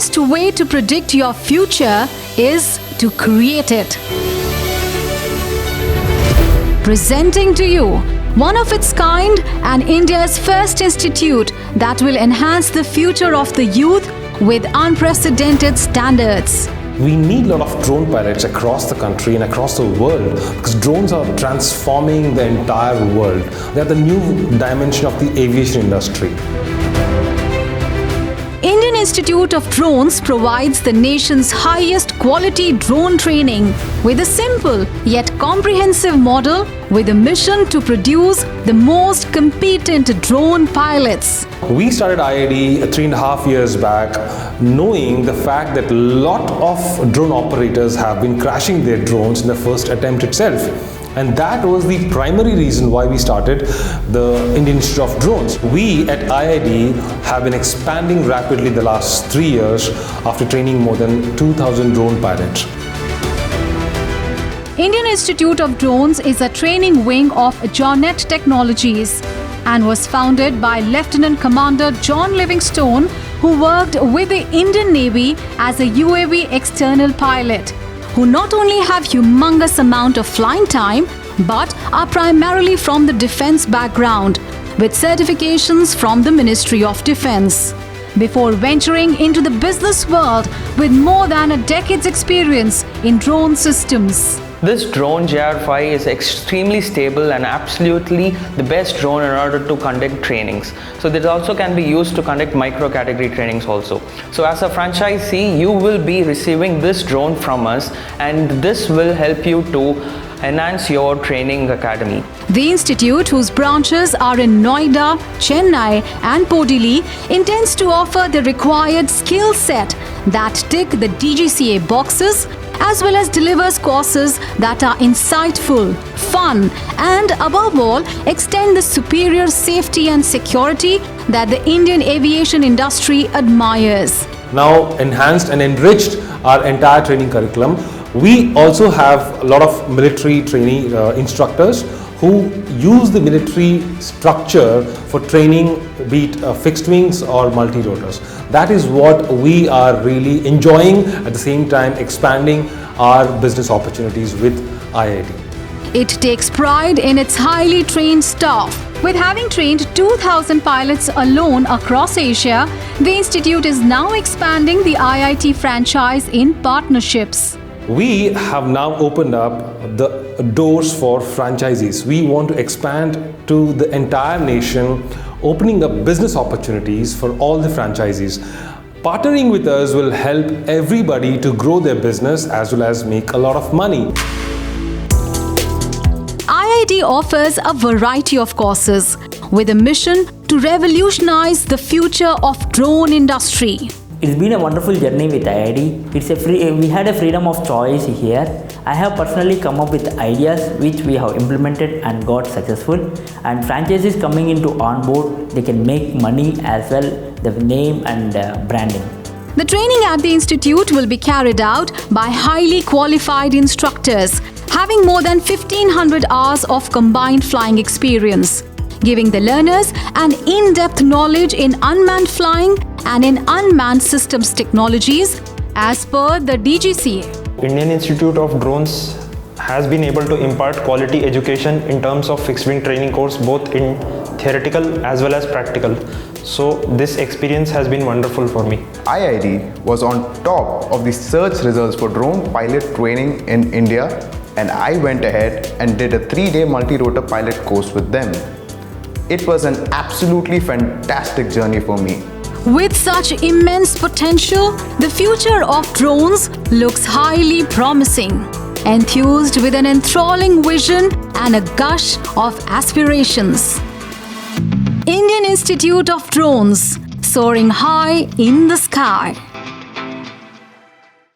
best way to predict your future is to create it. Presenting to you one of its kind and India's first institute that will enhance the future of the youth with unprecedented standards. We need a lot of drone pilots across the country and across the world because drones are transforming the entire world. They are the new dimension of the aviation industry. Indian Institute of Drones provides the nation's highest quality drone training with a simple yet comprehensive model with a mission to produce the most competent drone pilots. We started IID 3.5 years back, knowing the fact that a lot of drone operators have been crashing their drones in the first attempt itself. And that was the primary reason why we started the Indian Institute of Drones. We at IID have been expanding rapidly the last 3 years after training more than 2,000 drone pilots. Indian Institute of Drones is a training wing of Jonet Technologies and was founded by Lieutenant Commander John Livingstone, who worked with the Indian Navy as a UAV external pilot, who not only have humongous amount of flying time but are primarily from the defense background with certifications from the Ministry of Defense. Before venturing into the business world with more than a decade's experience in drone systems. This drone JR5 is extremely stable and absolutely the best drone in order to conduct trainings. So this also can be used to conduct micro category trainings also. So as a franchisee, you will be receiving this drone from us and this will help you to enhance your training academy. The institute, whose branches are in Noida, Chennai and Podili, intends to offer the required skill set that tick the DGCA boxes, as well as delivers courses that are insightful, fun, and above all, extend the superior safety and security that the Indian aviation industry admires. Now enhanced and enriched our entire training curriculum. We also have a lot of military trainee instructors who use the military structure for training, be it fixed wings or multi-rotors. That is what we are really enjoying, at the same time expanding our business opportunities with IID. It takes pride in its highly trained staff. With having trained 2,000 pilots alone across Asia, the institute is now expanding the IIT franchise in partnerships. We have now opened up the doors for franchisees. We want to expand to the entire nation, opening up business opportunities for all the franchisees. Partnering with us will help everybody to grow their business as well as make a lot of money. IIT offers a variety of courses with a mission to revolutionize the future of drone industry. It's been a wonderful journey with IID. We had a freedom of choice here. I have personally come up with ideas which we have implemented and got successful. And franchises coming into on board, they can make money as well, the name and branding. The training at the institute will be carried out by highly qualified instructors, having more than 1,500 hours of combined flying experience, giving the learners an in-depth knowledge in unmanned flying and in unmanned systems technologies as per the DGCA. Indian Institute of Drones has been able to impart quality education in terms of fixed wing training course, both in theoretical as well as practical. So this experience has been wonderful for me. IID was on top of the search results for drone pilot training in India, and I went ahead and did a 3-day multi-rotor pilot course with them. It was an absolutely fantastic journey for me. With such immense potential, the future of drones looks highly promising. Enthused with an enthralling vision and a gush of aspirations. Indian Institute of Drones, soaring high in the sky.